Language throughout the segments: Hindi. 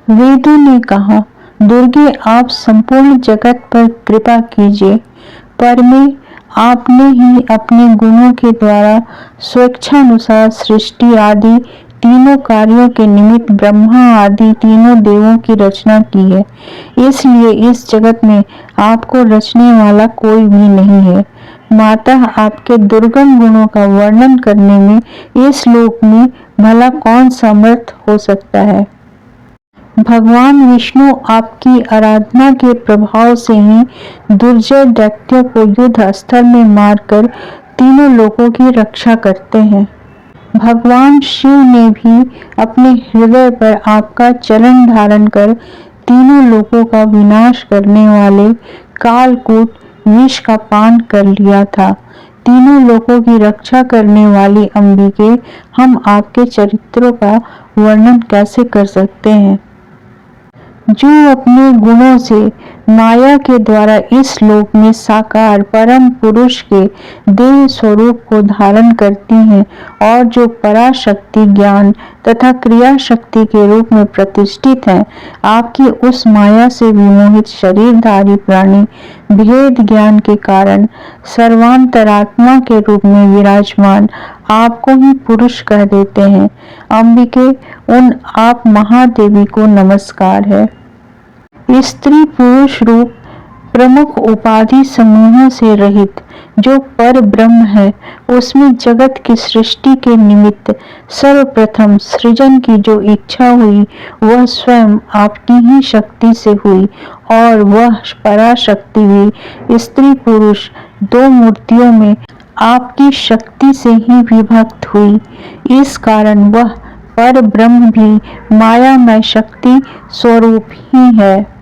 वेदों ने कहा, दुर्गे आप संपूर्ण जगत पर कृपा कीजिए। पर में आपने ही अपने गुणों के द्वारा स्वेच्छानुसार सृष्टि आदि तीनों कार्यों के निमित्त ब्रह्मा आदि तीनों देवों की रचना की है। इसलिए इस जगत में आपको रचने वाला कोई भी नहीं है। माता, आपके दुर्गम गुणों का वर्णन करने में इस लोक में भला कौन समर्थ हो सकता है। भगवान विष्णु आपकी आराधना के प्रभाव से ही दुर्जय दैत्यों को युद्ध स्थल में मारकर तीनों लोकों की रक्षा करते हैं। भगवान शिव ने भी अपने हृदय पर आपका चरण धारण कर तीनों लोकों का विनाश करने वाले कालकूट विष का पान कर लिया था। तीनों लोकों की रक्षा करने वाली अंबिके, हम आपके चरित्रों का वर्णन कैसे कर सकते हैं, जो अपने गुणों से माया के द्वारा इस लोक में साकार परम पुरुष के देह स्वरूप को धारण करती हैं और जो पराशक्ति ज्ञान तथा क्रिया शक्ति के रूप में प्रतिष्ठित हैं। आपकी उस माया से विमोहित शरीरधारी प्राणी भेद ज्ञान के कारण सर्वांतरात्मा के रूप में विराजमान आपको ही पुरुष कह देते हैं। अंबिके, उन आप महादेवी को नमस्कार है। स्त्री पुरुष रूप प्रमुख उपाधि समूहों से रहित जो पर ब्रह्म है, उसमें जगत की सृष्टि के निमित्त सर्वप्रथम सृजन की जो इच्छा हुई वह स्वयं आपकी ही शक्ति से हुई और वह पराशक्ति भी स्त्री पुरुष दो मूर्तियों में आपकी शक्ति से ही विभक्त हुई। इस कारण वह पर ब्रह्म भी मायामय शक्ति स्वरूप ही है।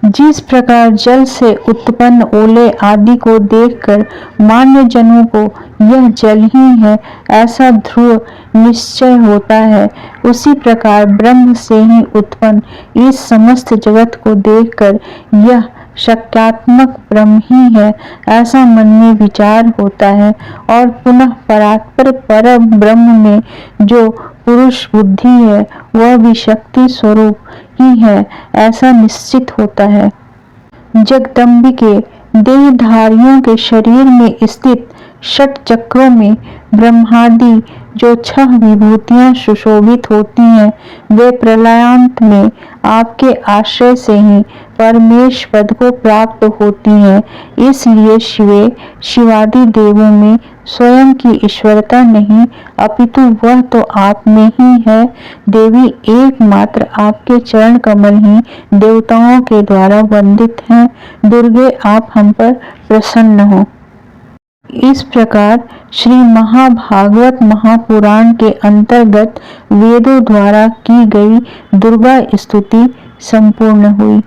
जिस प्रकार जल से उत्पन्न ओले आदि को देखकर मान्य जनों को यह जल ही है ऐसा ध्रुव निश्चय होता है, उसी प्रकार ब्रह्म से ही उत्पन्न इस समस्त जगत को देखकर यह शक्यात्मक ब्रह्म ही है ऐसा मन में विचार होता है और पुनः परात्पर पर ब्रह्म में जो पुरुष बुद्धि है वह भी शक्ति स्वरूप ही है ऐसा निश्चित होता है। जगदम्बिके, देहधारियों के शरीर में स्थित षट चक्रों में ब्रह्मादि जो 6 विभूतियां सुशोभित होती हैं, वे प्रलयांत में आपके आश्रय से ही परमेश पद को प्राप्त होती हैं। इसलिए शिवे, शिवादि देवों में स्वयं की ईश्वरता नहीं अपितु वह तो आप में ही है। देवी, एकमात्र आपके चरण कमल ही देवताओं के द्वारा वंदित हैं। दुर्गे, आप हम पर प्रसन्न हो। इस प्रकार श्री महाभागवत महापुराण के अंतर्गत वेदों द्वारा की गई दुर्गा स्तुति संपूर्ण हुई।